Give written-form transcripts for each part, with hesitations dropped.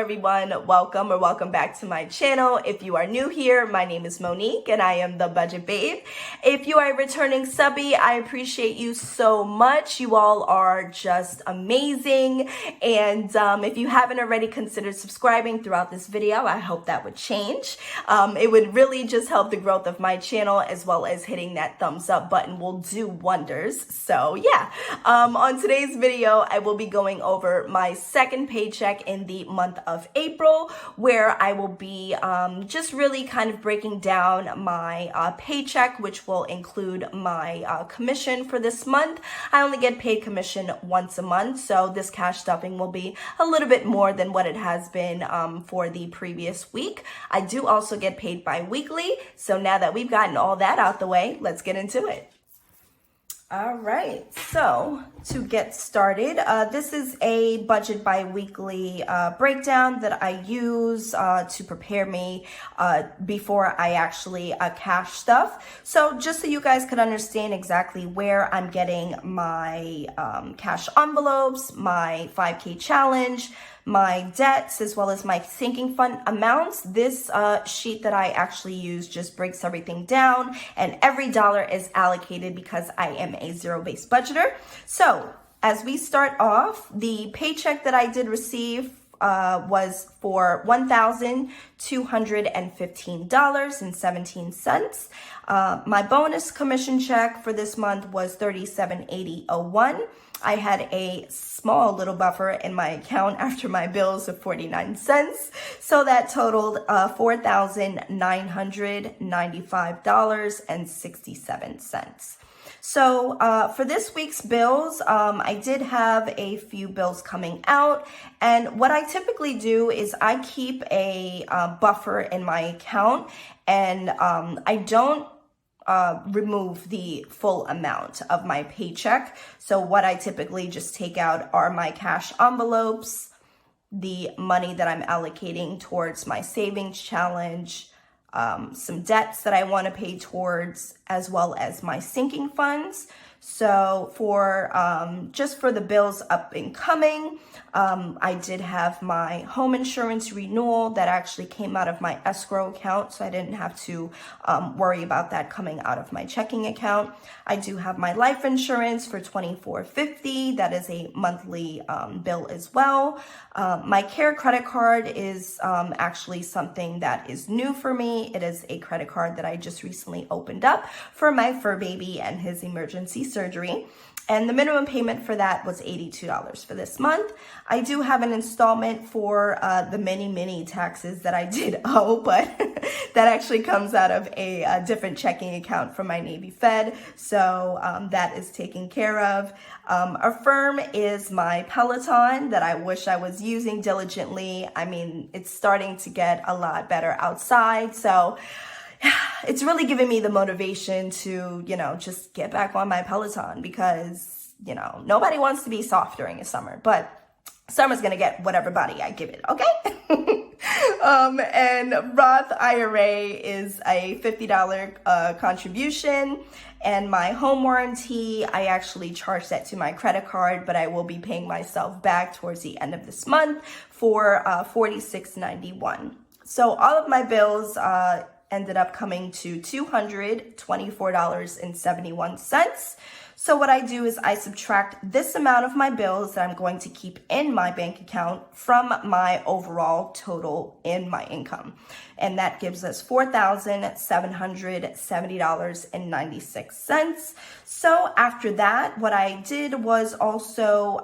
everyone, welcome back to my channel. If you are new here, my name is Monique and I am the Budget Babe. If you are a returning subby, I appreciate you so much. You all are just amazing, and if you haven't already considered subscribing throughout this video, I hope that would change. It would really just help the growth of my channel, as well as hitting that thumbs up button will do wonders. So yeah, on today's video, I will be going over my second paycheck in the month of April, where I will be just really kind of breaking down my paycheck, which will include my commission for this month. I only get paid commission once a month, so this cash stuffing will be a little bit more than what it has been for the previous week. I do also get paid bi-weekly, so now that we've gotten all that out the way, let's get into it. All right, so to get started, this is a budget bi-weekly breakdown that I use to prepare me before I actually cash stuff. So just so you guys could understand exactly where I'm getting my cash envelopes, my 5K challenge, my debts, as well as my sinking fund amounts. This sheet that I actually use just breaks everything down, and every dollar is allocated because I am a zero-based budgeter. So as we start off, the paycheck that I did receive was for $1,215.17. My bonus commission check for this month was $37.80.01. I had a small little buffer in my account after my bills of 49 cents. So that totaled $4,995.67. So for this week's bills, I did have a few bills coming out. And what I typically do is I keep a buffer in my account, and I don't remove the full amount of my paycheck. So what I typically just take out are my cash envelopes, the money that I'm allocating towards my savings challenge, some debts that I want to pay towards, as well as my sinking funds. So for just for the bills up and coming, I did have my home insurance renewal that actually came out of my escrow account, so I didn't have to worry about that coming out of my checking account. I do have my life insurance for $24.50. That is a monthly bill as well. My Care credit card is actually something that is new for me. It is a credit card that I just recently opened up for my fur baby and his emergency surgery. And the minimum payment for that was $82 for this month. I do have an installment for the many taxes that I did owe, but that actually comes out of a different checking account from my Navy Fed. So that is taken care of. Affirm is my Peloton that I wish I was using diligently. I mean, it's starting to get a lot better outside. So it's really giving me the motivation to, just get back on my Peloton, because, nobody wants to be soft during the summer, but summer's going to get whatever body I give it. Okay. And Roth IRA is a $50 contribution, and my home warranty, I actually charged that to my credit card, but I will be paying myself back towards the end of this month for $46.91. So all of my bills, ended up coming to $224.71. So what I do is I subtract this amount of my bills that I'm going to keep in my bank account from my overall total in my income. And that gives us $4,770.96. So after that, what I did was also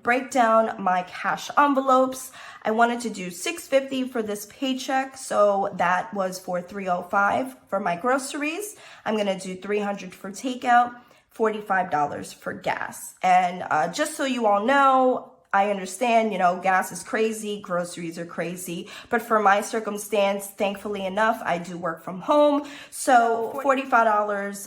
break down my cash envelopes. I wanted to do $650 for this paycheck, so that was for $305 for my groceries. I'm gonna do $300 for takeout, $45 for gas. And just so you all know, I understand, gas is crazy, groceries are crazy, but for my circumstance, thankfully enough, I do work from home. So $45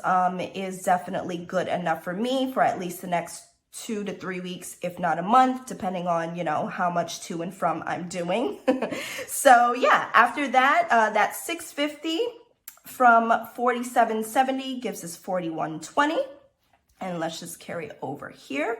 is definitely good enough for me for at least the next 2 to 3 weeks, if not a month, depending on, how much to and from I'm doing. So yeah, after that, that $650 from $47.70 gives us $41.20. And let's just carry over here.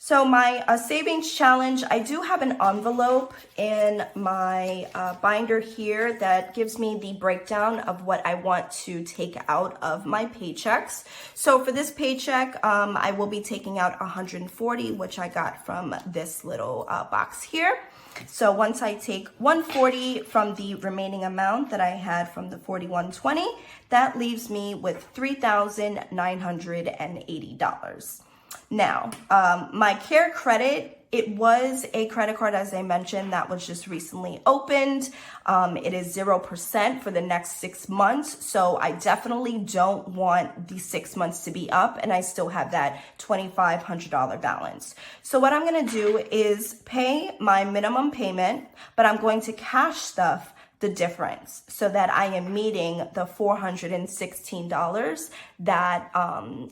So my savings challenge, I do have an envelope in my binder here that gives me the breakdown of what I want to take out of my paychecks. So for this paycheck, I will be taking out 140, which I got from this little box here. So once I take 140 from the remaining amount that I had from the 4120, that leaves me with $3,980. Now, my Care Credit, it was a credit card, as I mentioned, that was just recently opened. It is 0% for the next 6 months. So I definitely don't want the 6 months to be up, and I still have that $2,500 balance. So what I'm going to do is pay my minimum payment, but I'm going to cash stuff the difference so that I am meeting the $416 that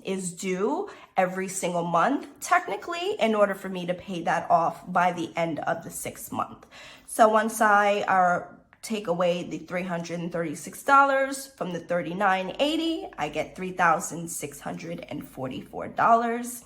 is due every single month, technically, in order for me to pay that off by the end of the 6th month. So once I take away the $336 from the $3,980, I get $3,644.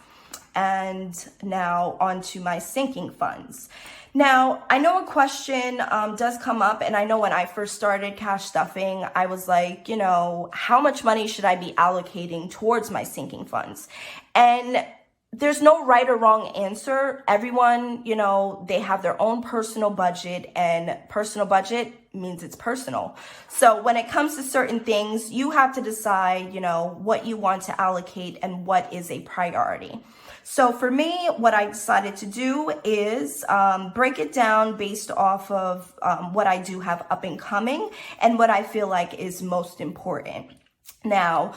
And now onto my sinking funds. Now, I know a question does come up, and I know when I first started cash stuffing, I was like, you know, how much money should I be allocating towards my sinking funds? And there's no right or wrong answer. Everyone, you know, they have their own personal budget, and personal budget means it's personal. So when it comes to certain things, you have to decide, you know, what you want to allocate and what is a priority. So for me, what I decided to do is break it down based off of what I do have up and coming and what I feel like is most important. Now,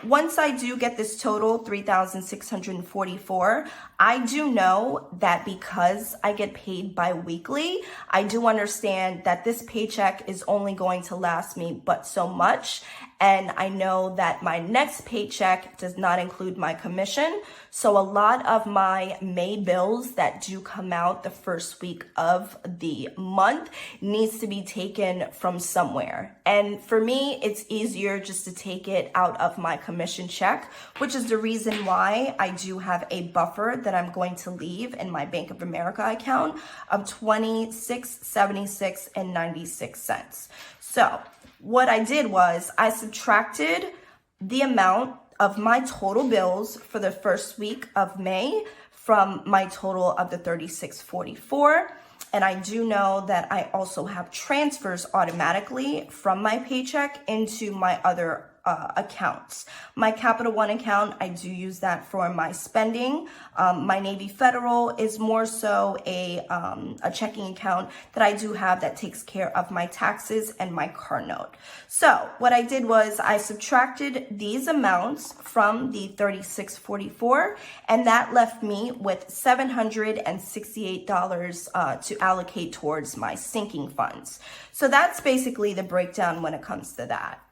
once I do get this total, 3,644, I do know that because I get paid bi-weekly, I do understand that this paycheck is only going to last me but so much. And I know that my next paycheck does not include my commission. So a lot of my May bills that do come out the first week of the month needs to be taken from somewhere. And for me, it's easier just to take it out of my commission check, which is the reason why I do have a buffer that I'm going to leave in my Bank of America account of $26.76.96. So what I did was I subtracted the amount of my total bills for the first week of May from my total of the $36.44. And I do know that I also have transfers automatically from my paycheck into my other accounts. My Capital One account, I do use that for my spending. My Navy Federal is more so a checking account that I do have that takes care of my taxes and my car note. So what I did was I subtracted these amounts from the $36.44, and that left me with $768 to allocate towards my sinking funds. So that's basically the breakdown when it comes to that.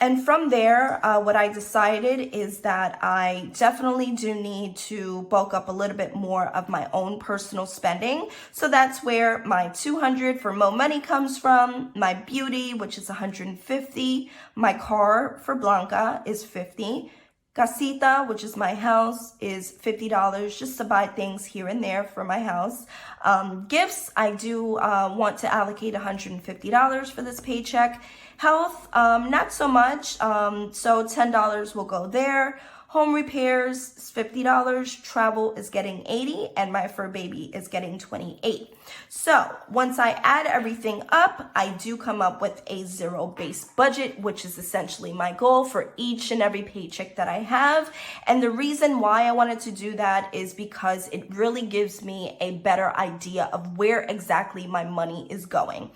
And from there, what I decided is that I definitely do need to bulk up a little bit more of my own personal spending. So that's where my $200 for Mo Money comes from, my beauty, which is $150, my car for Blanca is $50, Casita, which is my house, is $50 just to buy things here and there for my house. Gifts, I do want to allocate $150 for this paycheck. Health, not so much, so $10 will go there. Home repairs is $50, travel is getting $80, and my fur baby is getting $28. So once I add everything up, I do come up with a zero-based budget, which is essentially my goal for each and every paycheck that I have. And the reason why I wanted to do that is because it really gives me a better idea of where exactly my money is going.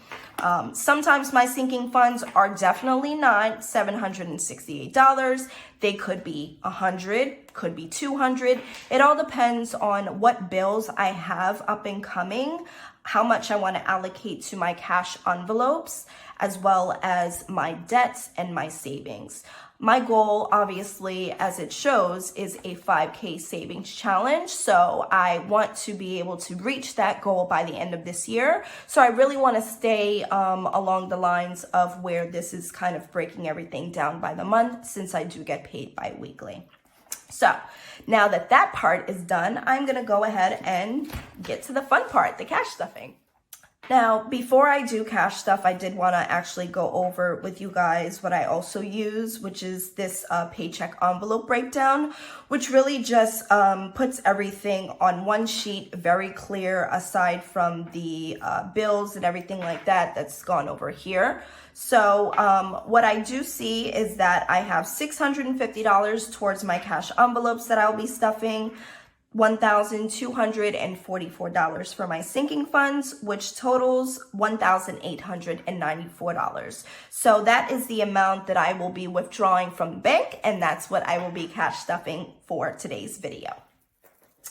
Sometimes my sinking funds are definitely not $768. They could be $100, could be $200. It all depends on what bills I have up and coming, how much I want to allocate to my cash envelopes, as well as my debts and my savings. My goal, obviously, as it shows, is a 5K savings challenge. So I want to be able to reach that goal by the end of this year. So I really want to stay along the lines of where this is kind of breaking everything down by the month, since I do get paid bi-weekly. So now that that part is done, I'm gonna go ahead and get to the fun part, the cash stuffing. Now, before I do cash stuff, I did want to actually go over with you guys what I also use, which is this paycheck envelope breakdown, which really just puts everything on one sheet, very clear, aside from the bills and everything like that that's gone over here. So what I do see is that I have $650 towards my cash envelopes that I'll be stuffing, $1,244 for my sinking funds, which totals $1,894. So that is the amount that I will be withdrawing from the bank, and that's what I will be cash stuffing for today's video.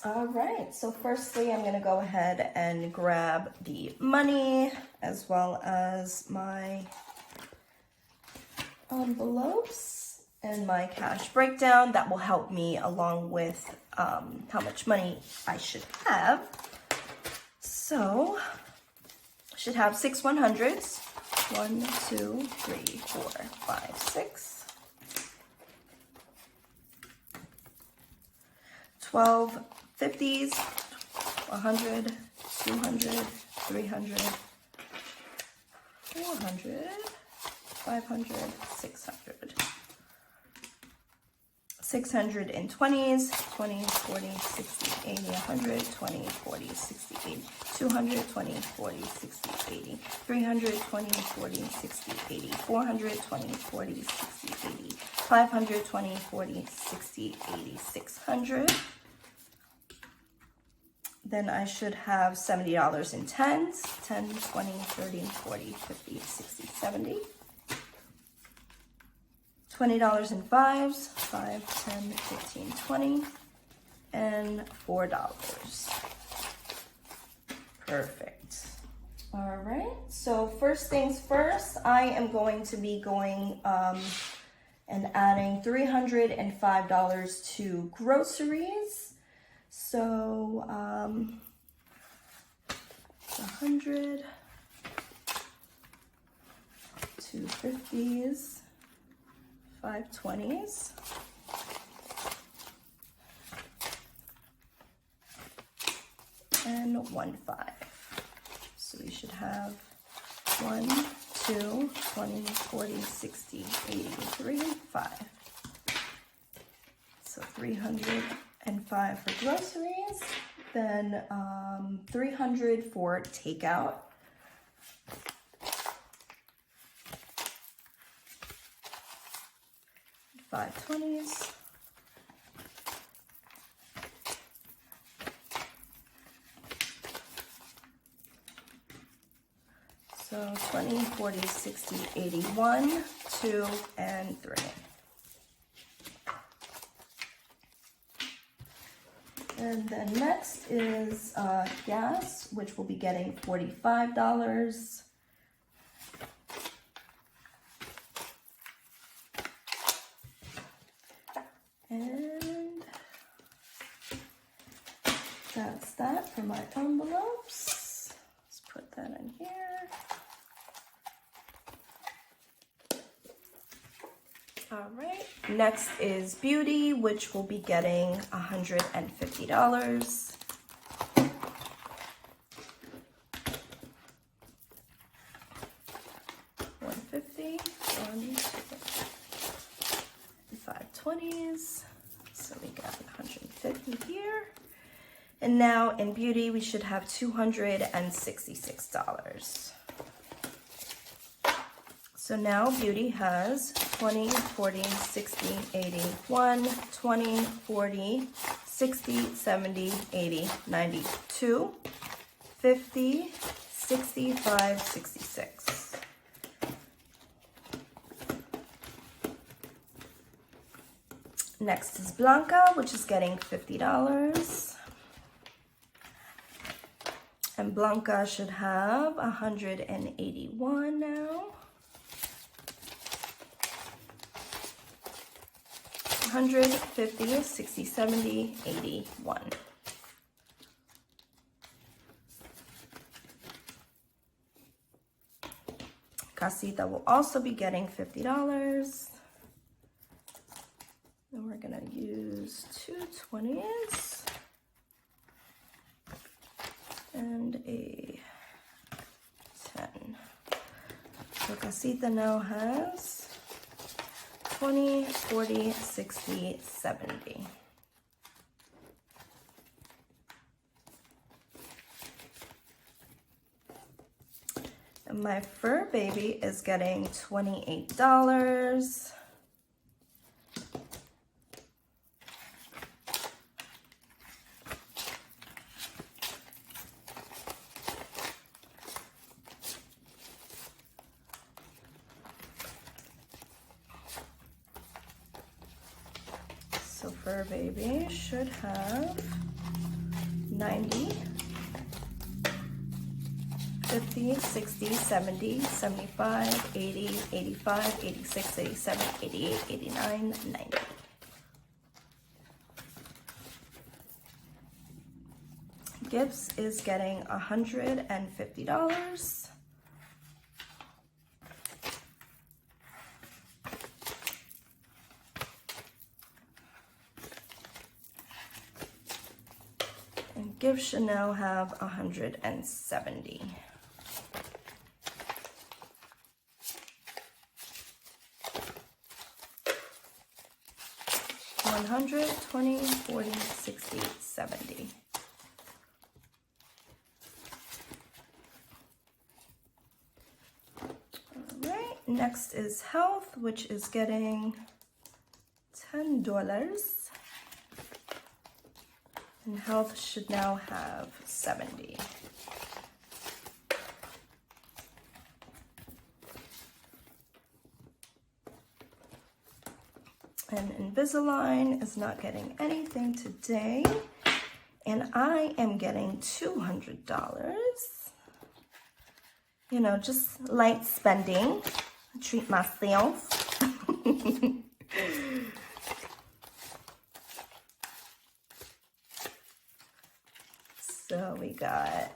All right, so firstly, I'm going to go ahead and grab the money as well as my envelopes and my cash breakdown. That will help me along with how much money I should have. So I should have 6 100s. 1, 2, 3, 4, 5, 6. 12 50s, 100, 200, 300, 400, 500, 600. 620s, 20, 40, 60, 80, 100, 20, 40, 60, 80, 200, 20, 40, 60, 80, 300, 20, 40, 60, 80, 400, 20, 40, 60, 80, 500, 20, 40, 60, 80, 600. Then I should have $70 in 10s, 10, 20, 30, 40, 50, 60, 70. $20 in 5s, 5, 10, 15, 20, and $4. Perfect. All right, so first things first, I am going to be going and adding $305 to groceries. So 100, 250s, 520s, and 1 5. So we should have 1, 2, 20, 40, 60, 80, 3, 5. So 305 for groceries, then 300 for takeout. 520s. So 20, 40, 60, 81, 2, and 3. And then next is gas, which we'll be getting $45. And that's that for my envelopes. Let's put that in here. All right, next is beauty, which will be getting $150. $150, 520s. So we got 150 here. And now in beauty, we should have $266. So now beauty has 20, 40, 60, 80, 1, 20, 40, 60, 70, 80, 92, 50, 65, 66. Next is Blanca, which is getting $50. And Blanca should have 181 now. 150, 60, 70, 81. Casita will also be getting $50. And we're gonna use 2 20s and a 10. So Casita now has 20, 40, 60, 70. And my fur baby is getting $28. So fur baby should have 90, 50, 60, 70, 75, 80, 85, 86, 87, 88, 89, 90. Gibbs is getting $150. And Gibbs should now have 170. 100, 20, 40, 60, 70. All right, next is health, which is getting $10. And health should now have 70. And Invisalign is not getting anything today. And I am getting $200. You know, just light spending. Treat myself. So we got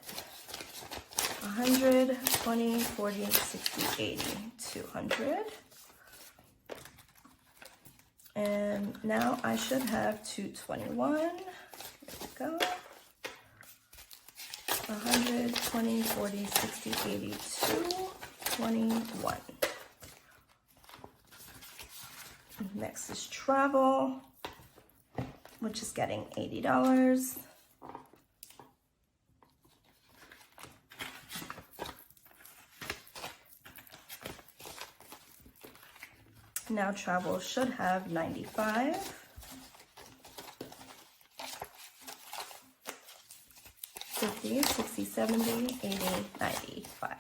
100, 20, 40, 60, 80, 200. And now I should have 221. There we go. 100, 20, 40, 60, 80, 221. Next is travel, which is getting $80. Now travel should have 95. 50, 60, 70, 80, 95.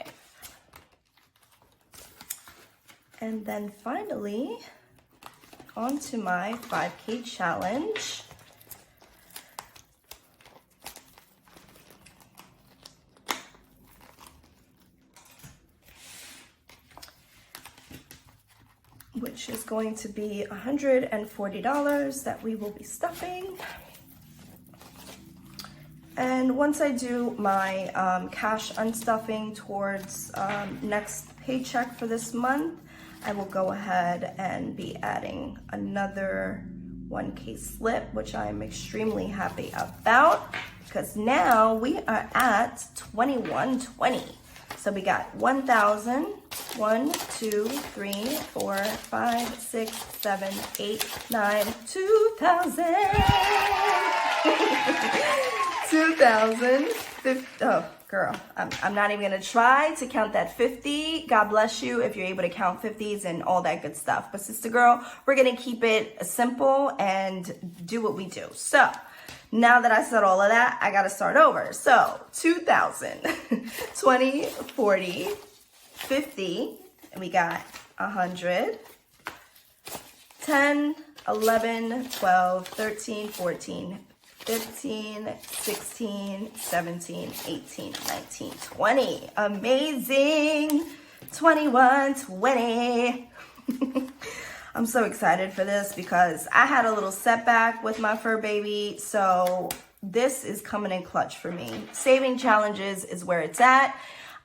And then finally, on to my 5K challenge. Which is going to be $140 that we will be stuffing. And once I do my cash unstuffing towards next paycheck for this month, I will go ahead and be adding another 1K slip, which I'm extremely happy about because now we are at 2120. So we got 1,000, 1, 2, 3, 4, 5, 6, 7, 8, 9, 2,000. 2,000. Oh, girl, I'm not even gonna try to count that 50. God bless you if you're able to count 50s and all that good stuff. But sister girl, we're gonna keep it simple and do what we do. So now that I said all of that, I gotta start over. So 2,000, 20, 40, 50, and we got 100, 10, 11, 12, 13, 14, 15, 16, 17, 18, 19, 20. Amazing. 21, 20. I'm so excited for this because I had a little setback with my fur baby. So this is coming in clutch for me. Saving challenges is where it's at.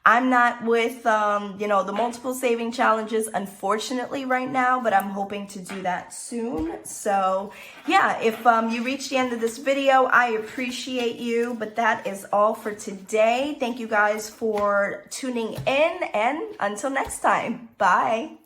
I'm not with, the multiple saving challenges, unfortunately, right now, but I'm hoping to do that soon. So yeah, if you reach the end of this video, I appreciate you, but that is all for today. Thank you guys for tuning in, and until next time, bye.